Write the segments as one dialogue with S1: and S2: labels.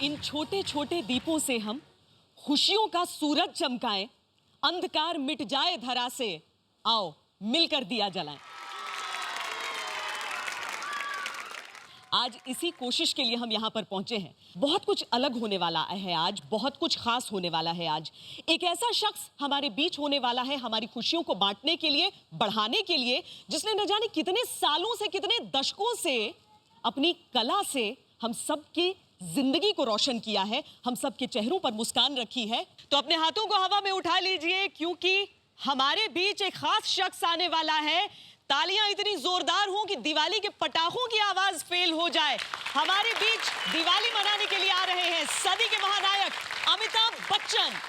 S1: इन छोटे छोटे दीपों से हम खुशियों का सूरज चमकाएं, अंधकार मिट जाए धरा से, आओ मिलकर दिया जलाएं। आज इसी कोशिश के लिए हम यहाँ पर पहुंचे हैं। बहुत कुछ अलग होने वाला है आज, बहुत कुछ खास होने वाला है आज। एक ऐसा शख्स हमारे बीच होने वाला है हमारी खुशियों को बांटने के लिए, बढ़ाने के लिए, जिसने न जाने कितने सालों से, कितने दशकों से अपनी कला से हम सबकी जिंदगी को रोशन किया है, हम सबके चेहरों पर मुस्कान रखी है। तो अपने हाथों को हवा में उठा लीजिए, क्योंकि हमारे बीच एक खास शख्स आने वाला है। तालियां इतनी जोरदार हों कि दिवाली के पटाखों की आवाज फेल हो जाए। हमारे बीच दिवाली मनाने के लिए आ रहे हैं सदी के महानायक अमिताभ बच्चन।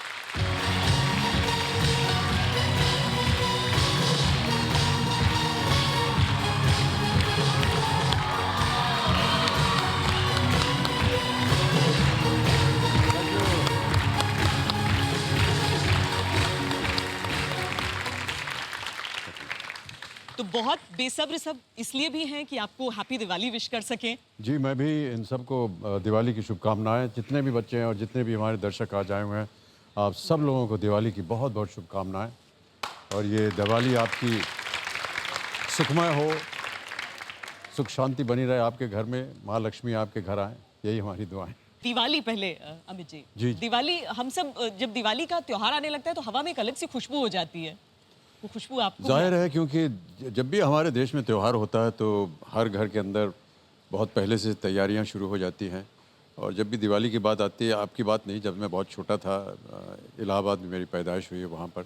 S1: तो बहुत बेसब्र सब इसलिए भी हैं कि आपको हैप्पी दिवाली विश कर सकें।
S2: जी, मैं भी इन सबको दिवाली की शुभकामनाएं। जितने भी बच्चे हैं और जितने भी हमारे दर्शक आज आए हुए हैं, आप सब लोगों को दिवाली की बहुत बहुत शुभकामनाएं। और ये दिवाली आपकी सुखमय हो, सुख शांति बनी रहे आपके घर में, माँ लक्ष्मी आपके घर आए, यही हमारी दुआएं।
S1: दिवाली पहले अमित जी,
S2: जी।
S1: दिवाली हम सब जब दिवाली का त्योहार आने लगता है तो हवा में एक अलग सी खुशबू हो जाती है। वो खुशबू आपको
S2: जाहिर है, क्योंकि जब भी हमारे देश में त्यौहार होता है तो हर घर के अंदर बहुत पहले से तैयारियां शुरू हो जाती हैं। और जब भी दिवाली की बात आती है, आपकी बात नहीं, जब मैं बहुत छोटा था, इलाहाबाद में मेरी पैदाइश हुई है वहाँ पर,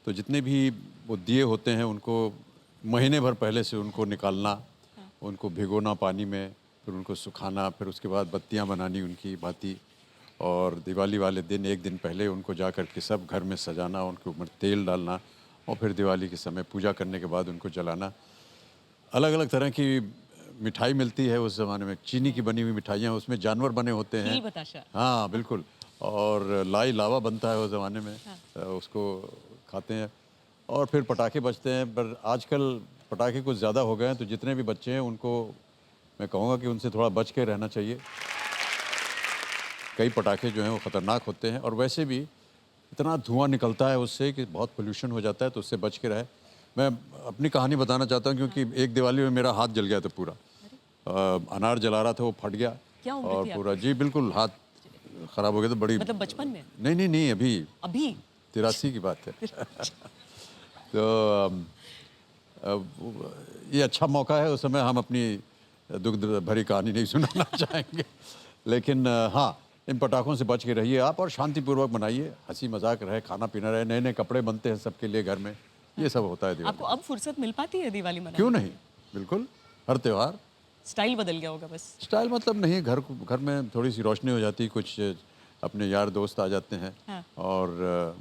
S2: तो जितने भी वो दिए होते हैं उनको महीने भर पहले से उनको निकालना, उनको भिगोना पानी में, फिर उनको सुखाना, फिर उसके बाद बत्तियाँ बनानी उनकी भांति, और दिवाली वाले दिन एक दिन पहले उनको जा कर के सब घर में सजाना, उनके ऊपर तेल डालना, और फिर दिवाली के समय पूजा करने के बाद उनको जलाना। अलग अलग तरह की मिठाई मिलती है उस ज़माने में, चीनी की बनी हुई मिठाइयाँ, उसमें जानवर बने होते हैं।
S1: बताशा।
S2: हाँ बिल्कुल। और लाई लावा बनता है उस ज़माने में। हाँ। उसको खाते हैं और फिर पटाखे बजते हैं। पर आजकल पटाखे कुछ ज़्यादा हो गए हैं, तो जितने भी बच्चे हैं उनको मैं कहूँगा कि उनसे थोड़ा बच के रहना चाहिए। कई पटाखे जो हैं वो ख़तरनाक होते हैं, और वैसे भी इतना धुआं निकलता है उससे कि बहुत पोल्यूशन हो जाता है, तो उससे बच के रहे। मैं अपनी कहानी बताना चाहता हूँ, क्योंकि एक दिवाली में मेरा हाथ जल गया था पूरा। अनार जला रहा था, वो फट गया।
S1: क्या उम्र
S2: और
S1: थी
S2: पूरा, जी बिल्कुल, हाथ खराब हो गया था। बड़ी,
S1: मतलब बचपन में?
S2: नहीं, अभी 83 की बात है। तो ये अच्छा मौका है, उस समय हम अपनी दुख भरी कहानी नहीं सुनाना चाहेंगे। लेकिन हाँ, इन पटाखों से बच के रहिए आप, और शांतिपूर्वक मनाइए, हंसी मजाक रहे, खाना पीना रहे, नए नए कपड़े बनते हैं सबके लिए घर में, ये सब होता है दिवाली।
S1: आपको अब फुर्सत मिल पाती है दिवाली मनाने?
S2: क्यों नहीं, बिल्कुल। हर त्योहार
S1: स्टाइल बदल गया होगा बस।
S2: स्टाइल मतलब नहीं, घर में थोड़ी सी रोशनी हो जाती है, कुछ अपने यार दोस्त आ जाते हैं। हाँ। और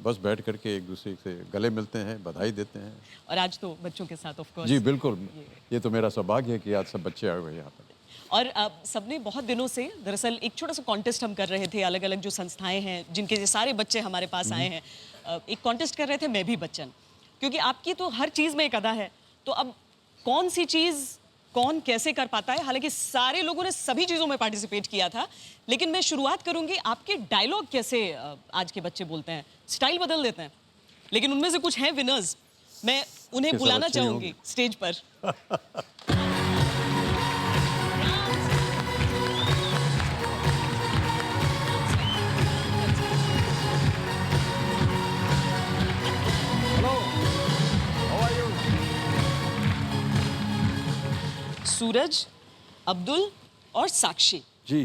S2: बस बैठ करके एक दूसरे से गले मिलते हैं, बधाई देते हैं।
S1: और आज तो बच्चों के साथ ऑफ कोर्स।
S2: जी बिल्कुल, ये तो मेरा सौभाग्य है कि आज सब बच्चे आए हुए हैं यहाँ पर।
S1: और सबने बहुत दिनों से, दरअसल एक छोटा सा कॉन्टेस्ट हम कर रहे थे, अलग अलग जो संस्थाएं हैं जिनके ये सारे बच्चे हमारे पास आए हैं, एक कॉन्टेस्ट कर रहे थे, मैं भी बच्चन, क्योंकि आपकी तो हर चीज़ में एक अदा है। तो अब कौन सी चीज़ कौन कैसे कर पाता है, हालांकि सारे लोगों ने सभी चीज़ों में पार्टिसिपेट किया था, लेकिन मैं शुरुआत करूंगी, आपके डायलॉग कैसे आज के बच्चे बोलते हैं, स्टाइल बदल देते हैं, लेकिन उनमें से कुछ हैं विनर्स, मैं उन्हें बुलाना चाहूंगी स्टेज पर। सूरज, अब्दुल और साक्षी
S2: जी।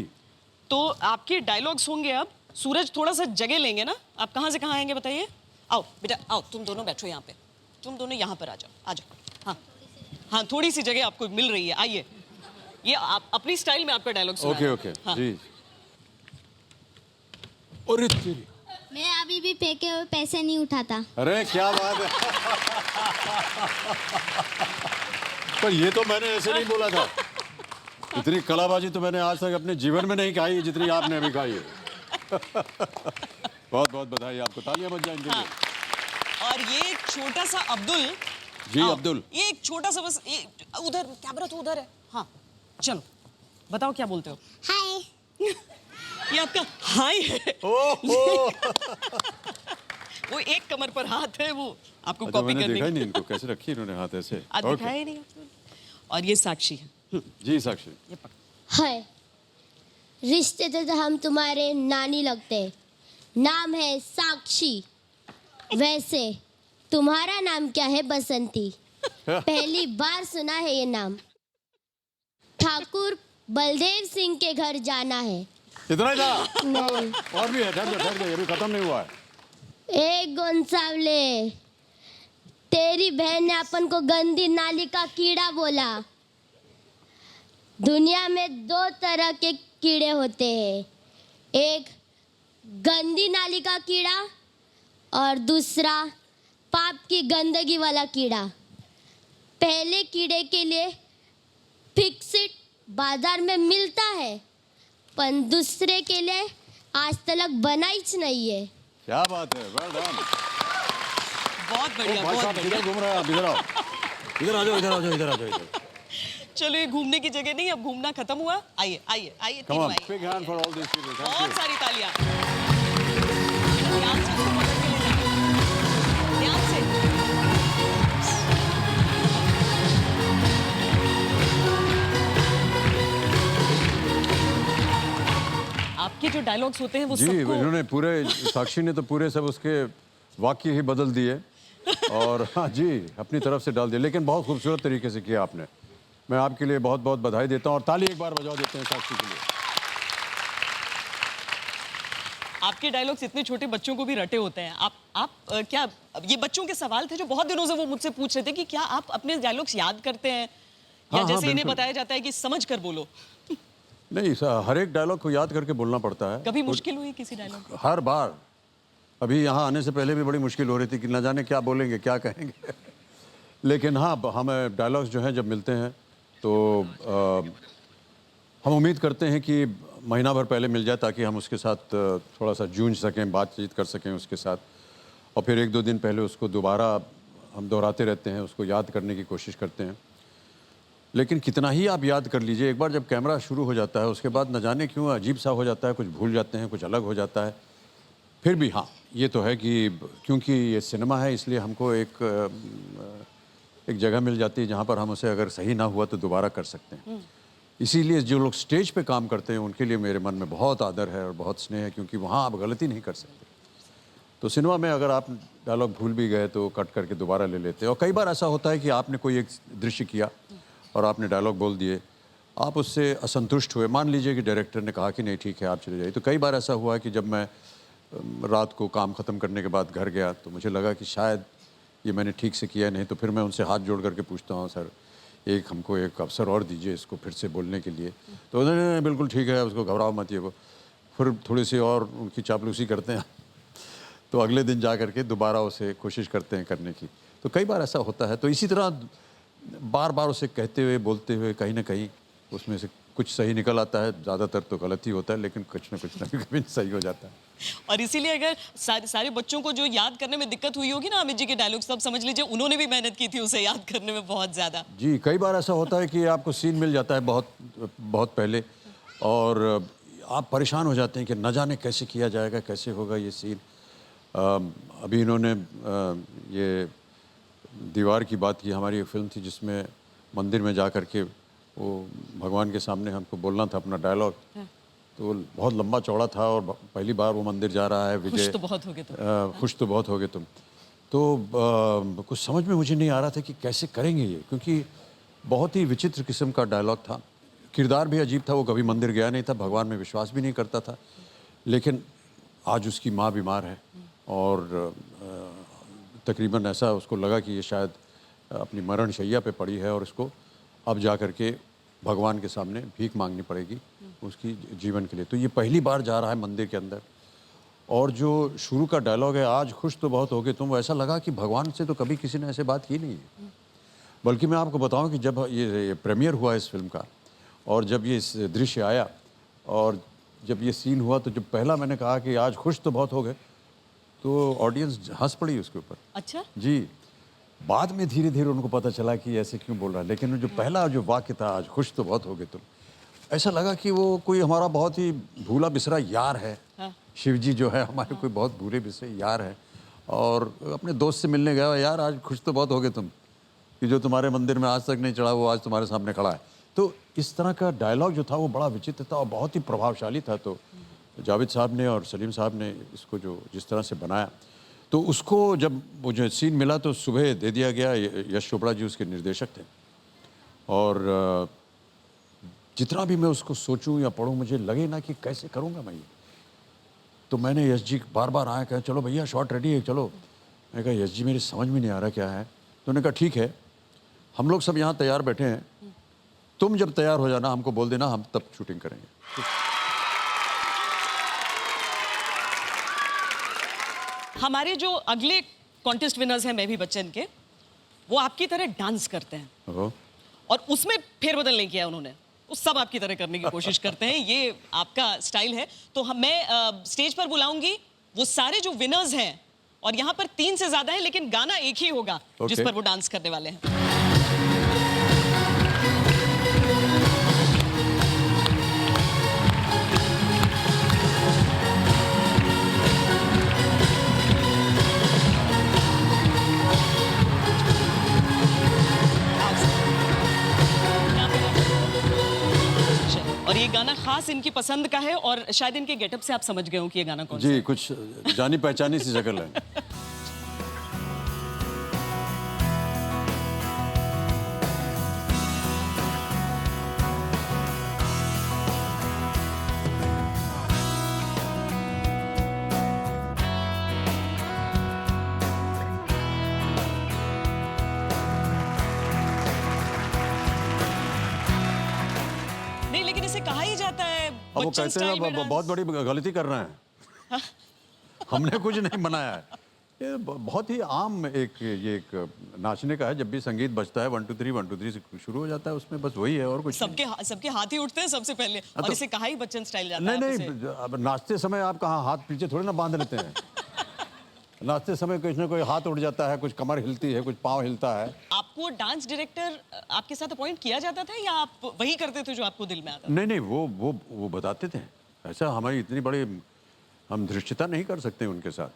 S1: तो आपके डायलॉग्स होंगे अब। सूरज थोड़ा सा जगह लेंगे ना, आप कहाँ से कहाँ आएंगे बताइए। आओ बेटा, आओ, तुम दोनों बैठो यहाँ पे, तुम दोनों यहाँ पर आ जाओ। हाँ हाँ, थोड़ी सी जगह आपको मिल रही है, आइए। ये आप अपनी स्टाइल में आपका डायलॉग सुनाइए।
S2: ओके
S1: हाँ।
S2: जी। अरे तेरी,
S3: मैं अभी भी फेंके हुए पैसे नहीं उठाता।
S2: अरे क्या बात है। पर ये तो मैंने ऐसे नहीं बोला था। इतनी कलाबाजी तो मैंने आज तक अपने जीवन में नहीं खाई जितनी आपने अभी खाई है। बहुत बहुत बधाई आपको, तालियां बज जाएं इनके लिए।
S1: और ये छोटा सा अब्दुल
S2: जी। अब्दुल,
S1: ये एक छोटा सा बस, उधर कैमरा तो उधर है। हाँ चलो बताओ क्या बोलते हो।
S3: हाय।
S1: ये आपका हाई है।
S2: ओहो
S1: वो एक कमर पर हाथ है, वो आपको
S2: अच्छा,
S1: कॉपी
S2: मैंने
S1: करने
S2: देखा ही
S1: की।
S2: नहीं इनको कैसे रखी इन्होंने हाथ ऐसे।
S1: आज
S2: ओके।
S1: दिखाया ही नहीं आपने। और ये साक्षी है।
S2: जी साक्षी।
S1: ये पकड़।
S3: है रिश्ते से तो हम तुम्हारे नानी लगते हैं। नाम है साक्षी। वैसे तुम्हारा नाम क्या है? बसंती। पहली बार सुना है ये नाम। ठाकुर बलदेव सिंह के घर जाना है।
S2: इतना ही था?
S3: नहीं,
S2: और भी है, ठहर जा, ये भी खत्म नहीं हुआ है।
S3: एक गोंसावले, तेरी बहन ने अपन को गंदी नाली का कीड़ा बोला। दुनिया में दो तरह के कीड़े होते हैं, एक गंदी नाली का कीड़ा और दूसरा पाप की गंदगी वाला कीड़ा। पहले कीड़े के लिए फिक्सिट बाजार में मिलता है, पर दूसरे के लिए आज तक बना ही नहीं है।
S2: क्या बात है, वेल डन।
S1: बहुत बढ़िया,
S2: भाई
S1: बहुत
S2: साहब
S1: बढ़िया।
S2: किधर घूम रहे हैं आप? इधर आओ, इधर आ जाओ, इधर आ जाओ, इधर आ जाओ, इधर।
S1: चलो ये घूमने की जगह नहीं, अब घूमना खत्म हुआ। आइए आइए आइए,
S2: कम
S1: तीनों
S2: ऑन,
S1: आइए।
S2: Big hand for all this people. Thank
S1: बहुत
S2: यू।
S1: सारी तालियां। ध्यान से इसको पकड़ के ले जाना। ध्यान से। आपके जो डायलॉग्स होते हैं वो
S2: जी,
S1: सबको
S2: इन्होंने पूरे, साक्षी ने तो पूरे सब उसके वाक्य ही बदल दिए और हाँ जी, अपनी तरफ से डाल दिए, लेकिन बहुत खूबसूरत तरीके से किया आपने। मैं आपके लिए बहुत बहुत बधाई देता हूँ और ताली एक बार बजा देते हैं साक्षी के लिए।
S1: आपके डायलॉग्स इतने छोटे बच्चों को भी रटे होते हैं। आप क्या ये बच्चों के सवाल थे जो बहुत दिनों से वो मुझसे पूछ रहे थे कि क्या आप अपने डायलॉग्स याद करते हैं, या
S2: हाँ,
S1: जैसे इन्हें
S2: बिल्कुल।
S1: बताया जाता है कि समझ कर बोलो।
S2: नहीं, हर एक डायलॉग को याद करके बोलना पड़ता है।
S1: कभी मुश्किल हुई किसी डायलॉग?
S2: हर बार। अभी यहाँ आने से पहले भी बड़ी मुश्किल हो रही थी कि न जाने क्या बोलेंगे, क्या कहेंगे। लेकिन हाँ, हमें डायलॉग्स जो हैं जब मिलते हैं तो हम उम्मीद करते हैं कि महीना भर पहले मिल जाए ताकि हम उसके साथ थोड़ा सा जूझ सकें, बातचीत कर सकें उसके साथ, और फिर एक दो दिन पहले उसको दोबारा हम दोहराते रहते हैं, उसको याद करने की कोशिश करते हैं। लेकिन कितना ही आप याद कर लीजिए, एक बार जब कैमरा शुरू हो जाता है उसके बाद न जाने क्यों अजीब सा हो जाता है, कुछ भूल जाते हैं, कुछ अलग हो जाता है। फिर भी हाँ, ये तो है कि क्योंकि ये सिनेमा है इसलिए हमको एक जगह मिल जाती है जहाँ पर हम उसे अगर सही ना हुआ तो दोबारा कर सकते हैं। इसीलिए जो लोग स्टेज पे काम करते हैं उनके लिए मेरे मन में बहुत आदर है और बहुत स्नेह है, क्योंकि वहाँ आप गलती नहीं कर सकते। तो सिनेमा में अगर आप डायलॉग भूल भी गए तो कट करके दोबारा ले लेते हैं। और कई बार ऐसा होता है कि आपने कोई एक दृश्य किया और आपने डायलॉग बोल दिए, आप उससे असंतुष्ट हुए, मान लीजिए कि डायरेक्टर ने कहा कि नहीं ठीक है आप चले जाइए। तो कई बार ऐसा हुआ कि जब मैं रात को काम ख़त्म करने के बाद घर गया तो मुझे लगा कि शायद ये मैंने ठीक से किया नहीं, तो फिर मैं उनसे हाथ जोड़ करके पूछता हूँ, सर हमको एक अवसर और दीजिए इसको फिर से बोलने के लिए। तो उन्होंने बिल्कुल ठीक है, उसको घबराओ मत, ये वो। फिर थोड़ी सी और उनकी चापलूसी करते हैं तो अगले दिन जा करके दोबारा उसे कोशिश करते हैं करने की। तो कई बार ऐसा होता है। तो इसी तरह बार बार उसे कहते हुए बोलते हुए कहीं ना कहीं उसमें से कुछ सही निकल आता है, ज़्यादातर तो गलत ही होता है, लेकिन कुछ ना कभी सही हो जाता है।
S1: और इसीलिए अगर सारे बच्चों को जो याद करने में दिक्कत हुई होगी ना अमित जी के डायलॉग, सब समझ लीजिए उन्होंने भी मेहनत की थी उसे याद करने में बहुत ज्यादा।
S2: जी, कई बार ऐसा होता है कि आपको सीन मिल जाता है बहुत पहले और आप परेशान हो जाते हैं कि न जाने कैसे किया जाएगा, कैसे होगा ये सीन। अभी इन्होंने ये दीवार की बात की, हमारी एक फिल्म थी जिसमें मंदिर में जा कर के वो भगवान के सामने हमको बोलना था अपना डायलॉग। तो बहुत लंबा चौड़ा था और पहली बार वो मंदिर जा रहा है। विजय,
S1: खुश तो बहुत होगे तुम।
S2: खुश तो बहुत होगे तुम। तो कुछ समझ में मुझे नहीं आ रहा था कि कैसे करेंगे ये, क्योंकि बहुत ही विचित्र किस्म का डायलॉग था। किरदार भी अजीब था, वो कभी मंदिर गया नहीं था, भगवान में विश्वास भी नहीं करता था, लेकिन आज उसकी माँ बीमार है और तकरीबन ऐसा उसको लगा कि ये शायद अपनी मरण शैया पे पड़ी है और इसको अब जा कर के भगवान के सामने भीख मांगनी पड़ेगी उसकी जीवन के लिए। तो ये पहली बार जा रहा है मंदिर के अंदर और जो शुरू का डायलॉग है, आज खुश तो बहुत होगे तुम, ऐसा लगा कि भगवान से तो कभी किसी ने ऐसे बात की नहीं है। बल्कि मैं आपको बताऊं कि जब ये प्रीमियर हुआ इस फिल्म का और जब ये दृश्य आया और जब ये सीन हुआ तो जब पहला मैंने कहा कि आज खुश तो बहुत हो गए तो ऑडियंस हंस पड़ी उसके ऊपर।
S1: अच्छा
S2: जी, बाद में धीरे धीरे उनको पता चला कि ऐसे क्यों बोल रहा है, लेकिन जो पहला जो वाक्य था आज खुश तो बहुत हो गए तुम, ऐसा लगा कि वो कोई हमारा बहुत ही भूला बिसरा यार है।
S1: हाँ।
S2: शिव जी जो है हमारे कोई बहुत भूले बिसरे यार है। और अपने दोस्त से मिलने गया, यार आज खुश तो बहुत हो गए तुम कि जो तुम्हारे मंदिर में आज तक नहीं चढ़ा वो आज तुम्हारे सामने खड़ा है। तो इस तरह का डायलॉग जो था वो बड़ा विचित्र था और बहुत ही प्रभावशाली था। तो जावेद साहब ने और सलीम साहब ने इसको जो जिस तरह से बनाया, तो उसको जब मुझे सीन मिला तो सुबह दे दिया गया। यश चोपड़ा जी उसके निर्देशक थे और जितना भी मैं उसको सोचूं या पढ़ूं मुझे लगे ना कि कैसे करूंगा मैं ये। तो मैंने यश जी बार बार आया, कहा चलो भैया शॉट रेडी है चलो। मैंने कहा यश जी मेरी समझ में नहीं आ रहा क्या है। तो उन्होंने कहा ठीक है, हम लोग सब यहाँ तैयार बैठे हैं, तुम जब तैयार हो जाना हमको बोल देना, हम तब शूटिंग करेंगे।
S1: हमारे जो अगले कॉन्टेस्ट विनर्स हैं मैं भी बच्चन के, वो आपकी तरह डांस करते हैं
S2: ओहो।
S1: और उसमें फेरबदल नहीं किया उन्होंने। वो सब आपकी तरह करने की कोशिश करते हैं, ये आपका स्टाइल है। तो मैं स्टेज पर बुलाऊंगी वो सारे जो विनर्स हैं, और यहाँ पर 3 से ज्यादा है लेकिन गाना एक ही होगा जिस पर वो डांस करने वाले हैं। और ये गाना खास इनकी पसंद का है और शायद इनके गेटअप से आप समझ गए हो कि ये गाना कौन सा
S2: जी
S1: है।
S2: कुछ जानी पहचानी सी शक्ल है।
S1: नहीं लेकिन इसे कहा ही जाता है
S2: अब वो
S1: बच्चन
S2: कहते
S1: स्टाइल में
S2: हैं
S1: डांस।
S2: बहुत बड़ी गलती कर रहे हैं। हमने कुछ नहीं बनाया है, ये बहुत ही आम एक नाचने का है। जब भी संगीत बजता है 1 2 3 1 2 3 से शुरू हो जाता है, उसमें बस वही है और कुछ
S1: सबके हाथ ही उठते हैं सबसे पहले और
S2: तो-
S1: इसे कहा ही बच्चन स्टाइल जाता
S2: नहीं
S1: है।
S2: नहीं, अब नाचते समय आप कहाँ हाथ पीछे थोड़ी ना बांध लेते हैं। नाचते समय कुछ ना कोई हाथ उठ जाता है, कुछ कमर हिलती है, कुछ पाँव हिलता है।
S1: आपको डांस डायरेक्टर आपके साथ अपॉइंट किया जाता था या आप वही करते थे जो आपको दिल में आता था?
S2: नहीं नहीं, वो बताते थे। ऐसा हमारी इतनी बड़ी हम धृष्टता नहीं कर सकते उनके साथ।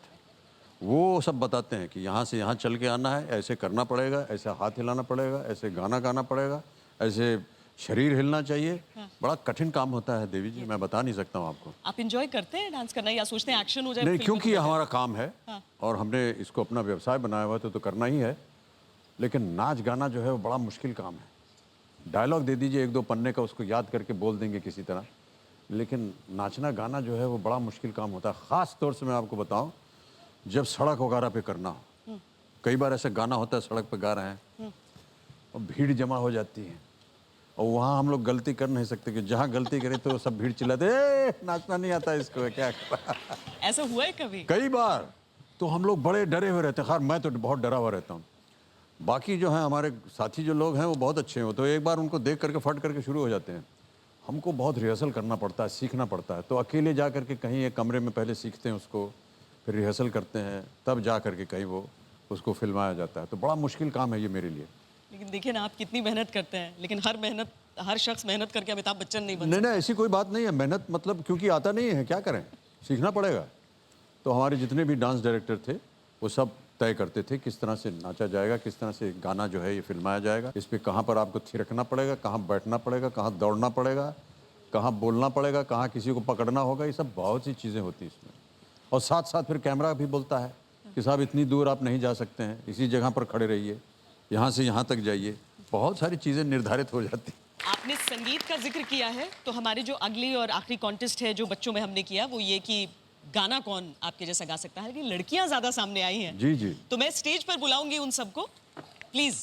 S2: वो सब बताते हैं कि यहाँ से यहाँ चल के आना है, ऐसे करना पड़ेगा, ऐसे हाथ हिलाना पड़ेगा, ऐसे गाना गाना पड़ेगा, ऐसे शरीर हिलना चाहिए। बड़ा कठिन काम होता है देवी जी, मैं बता नहीं सकता हूँ आपको।
S1: आप इंजॉय करते हैं डांस करना या सोचते हैं एक्शन हो जाए?
S2: नहीं,
S1: फिल्म
S2: क्योंकि
S1: में
S2: ये
S1: तो
S2: हमारा काम है और हमने इसको अपना व्यवसाय बनाया हुआ तो करना ही है। लेकिन नाच गाना जो है वो बड़ा मुश्किल काम है। डायलॉग दे दीजिए 1 2 पन्ने का, उसको याद करके बोल देंगे किसी तरह, लेकिन नाचना गाना जो है वो बड़ा मुश्किल काम होता है। ख़ास तौर से मैं आपको बताऊं, जब सड़क वगैरह पे करना हो। कई बार ऐसा गाना होता है सड़क पे गा रहे हैं और भीड़ जमा हो जाती है और वहाँ हम लोग गलती कर नहीं सकते कि जहाँ गलती करें तो सब भीड़ चिल्लाते, ए नाचना नहीं आता इसको, क्या करा।
S1: ऐसा हुआ है कभी?
S2: कई बार तो हम लोग बड़े डरे हुए रहते हैं। खैर मैं तो बहुत डरा हुआ रहता हूँ। बाकी जो हैं हमारे साथी जो लोग हैं वो बहुत अच्छे हैं, तो एक बार उनको देख करके फट करके शुरू हो जाते हैं। हमको बहुत रिहर्सल करना पड़ता है, सीखना पड़ता है। तो अकेले जा करके कहीं एक कमरे में पहले सीखते हैं उसको, फिर रिहर्सल करते हैं, तब जा करके कहीं वो उसको फिल्माया जाता है। तो बड़ा मुश्किल काम है ये मेरे लिए।
S1: लेकिन देखिए ना आप कितनी मेहनत करते हैं, लेकिन हर शख्स मेहनत करके अमिताभ बच्चन नहीं बन
S2: नहीं नहीं, ऐसी कोई बात नहीं है। मेहनत मतलब क्योंकि आता नहीं है, क्या करें, सीखना पड़ेगा। तो हमारे जितने भी डांस डायरेक्टर थे वो सब तय करते थे किस तरह से नाचा जाएगा, किस तरह से गाना जो है ये फिल्माया जाएगा, इस पर कहाँ पर आपको थिरकना पड़ेगा, कहाँ बैठना पड़ेगा, कहाँ दौड़ना पड़ेगा, कहाँ बोलना पड़ेगा, कहाँ किसी को पकड़ना होगा। ये सब बहुत सी चीज़ें होती हैं इसमें। और साथ साथ फिर कैमरा भी बोलता है कि साहब इतनी दूर आप नहीं जा सकते हैं, इसी जगह पर खड़े रहिए, यहाँ से यहाँ तक जाइए। बहुत सारी चीज़ें निर्धारित हो जाती हैं।
S1: आपने संगीत का जिक्र किया है, तो हमारी जो अगली और आखिरी कॉन्टेस्ट है जो बच्चों में हमने किया वो ये कि गाना कौन आपके जैसा गा सकता है। कि लड़कियां ज्यादा सामने आई हैं,
S2: जी जी।
S1: तो मैं स्टेज पर बुलाऊंगी उन सबको, प्लीज।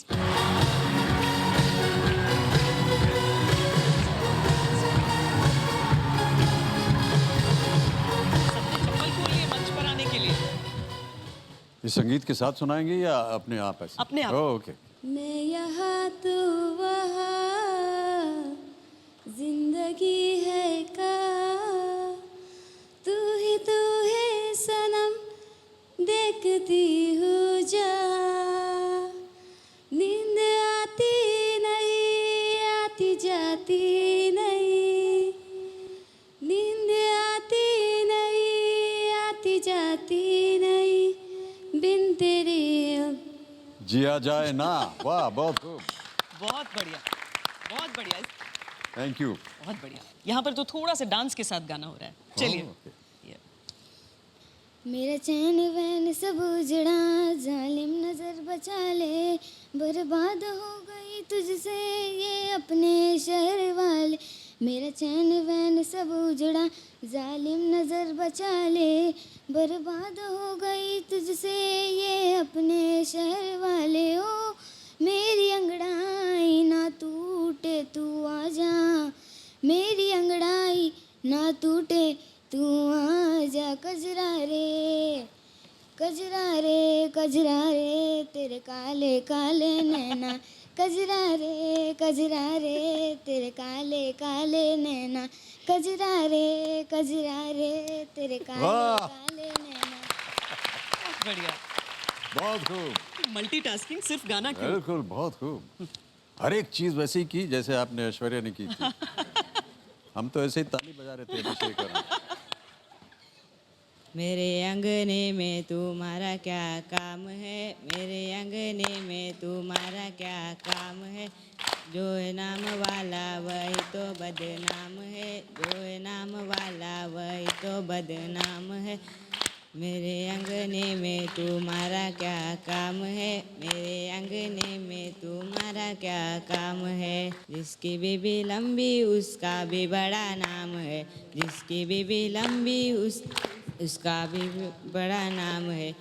S1: चप्पल खोलिए मंच पर आने के लिए।
S2: ये संगीत के साथ सुनाएंगे या अपने आप ऐसे?
S1: अपने आप।
S2: ओके।
S3: मैं यहाँ तू वहाँ, जिंदगी है कहाँ, तू है सनम, देखती हूँ जहाँ, नींद आती नहीं, आती जाती नहीं,
S2: जिया जाए ना। वाह, बहुत खूब।
S1: बहुत बढ़िया, बहुत बढ़िया,
S2: थैंक यू।
S1: बहुत बढ़िया। यहाँ पर तो थोड़ा सा डांस के साथ गाना हो रहा है, चलिए।
S2: ओके।
S1: ये।
S3: मेरा चैन वैन सब उजड़ा, जालिम नजर बचा ले, बर्बाद हो गई तुझसे ये अपने शहर वाले। मेरा चैन वैन सब उजड़ा, जालिम नजर बचा ले, बर्बाद हो गई तुझसे ये अपने शहर वाले। ओ मेरी अंगड़ाई ना टूटे तू आजा, मेरी अंगड़ाई ना टूटे तू आजा। कजरा रे कजरा रे कजरा रे तेरे काले काले नैना, कजरा रे तेरे काले काले नैना, कजरा रे तेरे काले
S2: वाह।
S3: काले नैना।
S1: बहुत बढ़िया।
S2: बहुत खूब।
S1: मल्टीटास्किंग, सिर्फ गाना क्यों?
S2: बिल्कुल, बहुत खूब। हर एक चीज वैसे ही की जैसे आपने ऐश्वर्या ने की थी। हम तो ऐसे ही ताली बजा रहे थे अभिषेक और हम।
S4: मेरे अंगने में तुम्हारा क्या काम है, मेरे अंगने में तुम्हारा क्या काम है, जो है नाम वाला वही तो बदनाम है, जो है नाम वाला वही तो बदनाम है। मेरे अंगने में तुम्हारा क्या काम है, मेरे अंगने में तुम्हारा क्या काम है, जिसकी बीबी लंबी उसका भी बड़ा नाम है, जिसकी बीबी लंबी उसका भी बड़ा नाम है।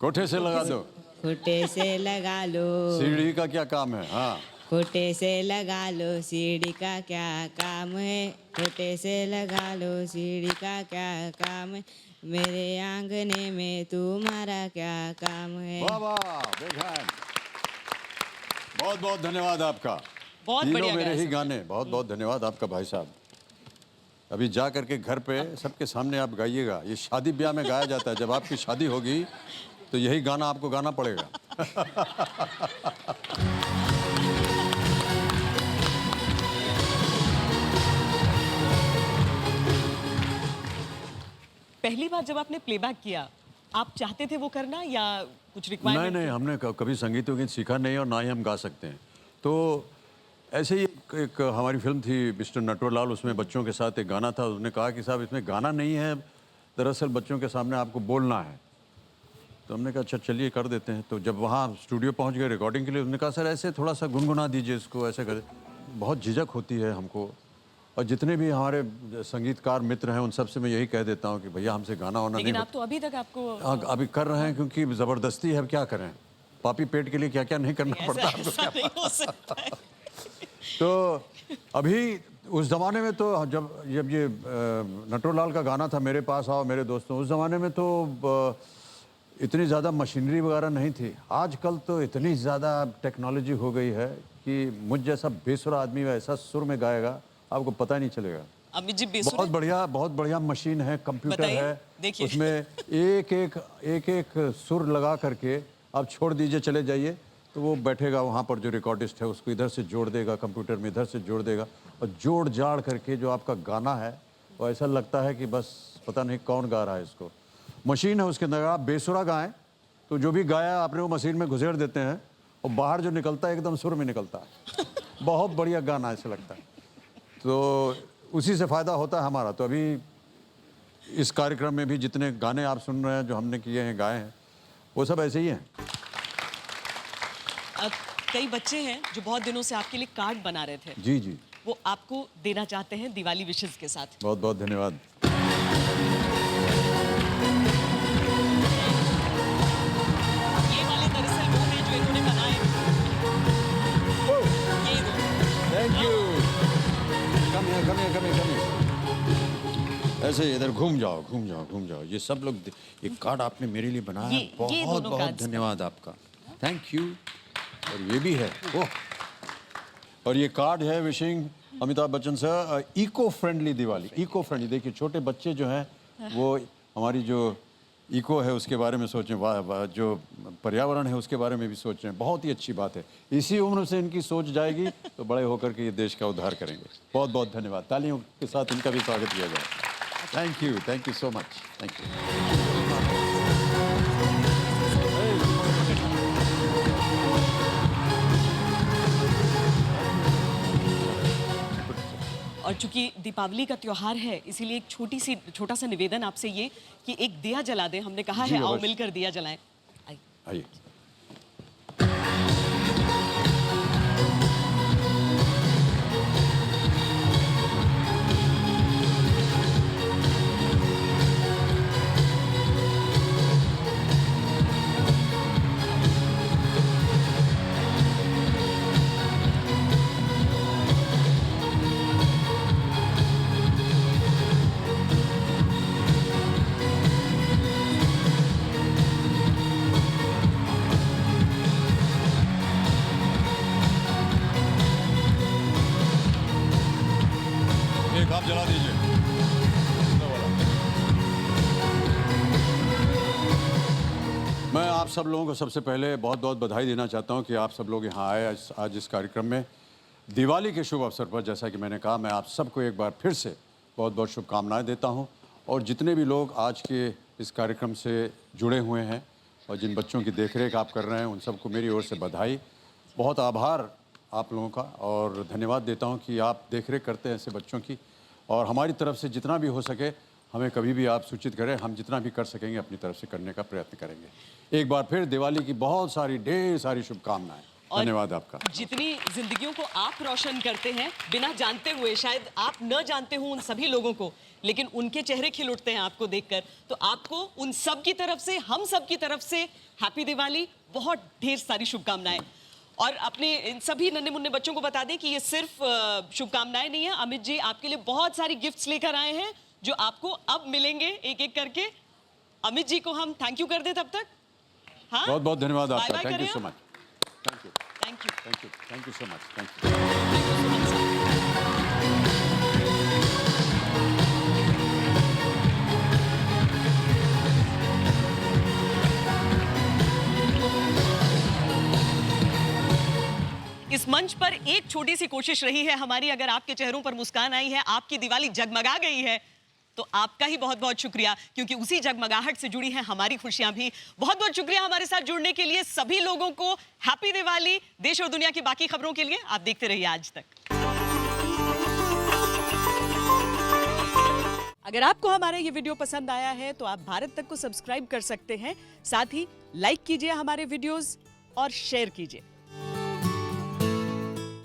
S2: कोठे से लगा दो।
S4: खोटे से लगा लो,
S2: सीढ़ी का क्या काम है? हाँ,
S4: खोटे से लगा लो, सीढ़ी का क्या काम है, खोटे से लगा लो, सीढ़ी का क्या काम है, मेरे आंगने में तुम्हारा क्या काम है।
S2: वाह वाह, बिग हैंड। बहुत बहुत धन्यवाद आपका।
S1: बहुत
S2: तीनों
S1: बढ़िया
S2: मेरे
S1: गाया
S2: ही
S1: सब।
S2: गाने। बहुत बहुत धन्यवाद आपका भाई साहब। अभी जा करके घर पे सबके सामने आप गाइएगा। ये शादी ब्याह में गाया जाता है। जब आपकी शादी होगी तो यही गाना आपको गाना पड़ेगा।
S1: पहली बार जब आपने प्लेबैक किया, आप चाहते थे वो करना या कुछ
S2: नहीं
S1: रिक्वायरमेंट?
S2: नहीं, हमने कभी संगीत वगीत सीखा नहीं और ना ही हम गा सकते हैं। तो ऐसे ही एक हमारी फिल्म थी मिस्टर नटवरलाल, उसमें बच्चों के साथ एक गाना था। उसने कहा कि साहब इसमें गाना नहीं है, दरअसल बच्चों के सामने आपको बोलना है। तो हमने कहा अच्छा चलिए कर देते हैं। तो जब वहाँ स्टूडियो पहुँच गए रिकॉर्डिंग के लिए, उसने कहा सर ऐसे थोड़ा सा गुनगुना दीजिए इसको, ऐसे कर। बहुत झिझक होती है हमको, और जितने भी हमारे संगीतकार मित्र हैं उन सब से मैं यही कह देता हूँ कि भैया हमसे गाना वाना नहीं
S1: लेकिन आप तो अभी तक आपको
S2: अभी कर रहे हैं क्योंकि ज़बरदस्ती है। अब क्या करें, पापी पेट के लिए क्या क्या नहीं करना पड़ता है।
S1: ऐसा नहीं हो सकता है।
S2: तो अभी उस ज़माने में तो जब जब ये नटवरलाल का गाना था मेरे पास आओ मेरे दोस्तों, उस ज़माने में तो इतनी ज़्यादा मशीनरी वगैरह नहीं थी। आजकल तो इतनी ज़्यादा टेक्नोलॉजी हो गई है कि मुझ जैसा बेसुरा आदमी ऐसा सुर में गाएगा आपको पता ही नहीं चलेगा।
S1: अमित जी बेसुरा
S2: बहुत बढ़िया मशीन है, कंप्यूटर
S1: बताइए,
S2: है,
S1: देखिए।
S2: उसमें एक सुर लगा करके आप छोड़ दीजिए चले जाइए तो वो बैठेगा वहाँ पर जो रिकॉर्डिस्ट है उसको इधर से जोड़ देगा, कंप्यूटर में इधर से जोड़ देगा, और जोड़ जाड़ करके जो आपका गाना है वो ऐसा लगता है कि बस पता नहीं कौन गा रहा है इसको। मशीन है उसके अंदर, आप बेसुरा गाएं तो जो भी गाया आपने वो मशीन में घुसेड़ देते हैं और बाहर जो निकलता है एकदम सुर में निकलता है। बहुत बढ़िया गाना ऐसा लगता है। तो उसी से फ़ायदा होता है हमारा। तो अभी इस कार्यक्रम में भी जितने गाने आप सुन रहे हैं जो हमने किए हैं गाए हैं वो सब ऐसे ही हैं।
S1: कई बच्चे हैं जो बहुत दिनों से आपके लिए कार्ड बना रहे थे,
S2: जी जी,
S1: वो आपको देना चाहते हैं दिवाली विशेष के साथ।
S2: बहुत बहुत धन्यवाद।
S1: ये वाले दरअसल वो हैं जो इन्होंने बनाए। ये दो।
S2: Thank you. Come here. ऐसे ही इधर घूम जाओ। ये सब लोग, ये कार्ड आपने मेरे लिए बनाया,
S1: ये
S2: बहुत
S1: दोनों
S2: बहुत
S1: cards
S2: धन्यवाद आपका। Thank you. और ये भी है, ओह, और ये कार्ड है wishing Amitabh Bachchan sir eco friendly Diwali. Eco friendly, देखिए छोटे बच्चे जो हैं वो हमारी जो इको है उसके बारे में सोचें, वाह जो पर्यावरण है उसके बारे में भी सोच रहे हैं। बहुत ही अच्छी बात है। इसी उम्र से इनकी सोच जाएगी तो बड़े होकर के ये देश का उद्धार करेंगे। बहुत बहुत धन्यवाद। तालियों के साथ इनका भी स्वागत किया जाए। Thank you so much. Thank you.
S1: और चूंकि दीपावली का त्योहार है, इसीलिए एक छोटा सा निवेदन आपसे ये कि एक दिया जला दें। हमने कहा
S2: जी,
S1: है आओ
S2: अवश्य।
S1: मिलकर दिया जलाएं। आइए।
S2: आइए। एक आप जला दीजिए। मैं आप सब लोगों को सबसे पहले बहुत बहुत बधाई देना चाहता हूं कि आप सब लोग यहाँ आए आज इस कार्यक्रम में। दिवाली के शुभ अवसर पर जैसा कि मैंने कहा, मैं आप सबको एक बार फिर से बहुत बहुत शुभकामनाएं देता हूं। और जितने भी लोग आज के इस कार्यक्रम से जुड़े हुए हैं और जिन बच्चों की देखरेख आप कर रहे हैं, उन सबको मेरी ओर से बधाई, बहुत आभार आप लोगों का, और धन्यवाद देता हूं कि आप देखरेख करते हैं ऐसे बच्चों की। और हमारी तरफ से जितना भी हो सके हमें कभी भी आप सूचित करें, हम जितना भी कर सकेंगे अपनी तरफ से करने का प्रयत्न करेंगे। एक बार फिर दिवाली की बहुत सारी ढेर सारी शुभकामनाएं। धन्यवाद आपका।
S1: जितनी जिंदगियों को आप रोशन करते हैं बिना जानते हुए, शायद आप न जानते हो उन सभी लोगों को, लेकिन उनके चेहरे खिल उठते हैं आपको देखकर, तो आपको उन सब की तरफ से, हम सब की तरफ से हैप्पी दिवाली, बहुत ढेर सारी शुभकामनाएं। और अपने इन सभी नन्हे मुन्ने बच्चों को बता दें कि ये सिर्फ शुभकामनाएं नहीं है, अमित जी आपके लिए बहुत सारी गिफ्ट्स लेकर आए हैं जो आपको अब मिलेंगे एक एक करके। अमित जी को हम थैंक यू कर दें तब तक। हाँ,
S2: बहुत बहुत धन्यवाद आपका।
S1: बाय-बाय
S2: थैंक यू
S1: करें
S2: सो
S1: आप।
S2: Much. Thank you
S1: thank you.
S2: Thank you thank you so much. Thank you.
S1: इस मंच पर एक छोटी सी कोशिश रही है हमारी, अगर आपके चेहरों पर मुस्कान आई है, आपकी दिवाली जगमगा गई है, तो आपका ही बहुत बहुत शुक्रिया, क्योंकि उसी जगमगाहट से जुड़ी हैं हमारी खुशियां भी। बहुत बहुत शुक्रिया हमारे साथ जुड़ने के लिए सभी लोगों को। हैप्पी दिवाली। देश और दुनिया की बाकी खबरों के लिए आप देखते रहिए आज तक। अगर आपको हमारा ये वीडियो पसंद आया है तो आप भारत तक को सब्सक्राइब कर सकते हैं, साथ ही लाइक कीजिए हमारे वीडियोस और शेयर कीजिए।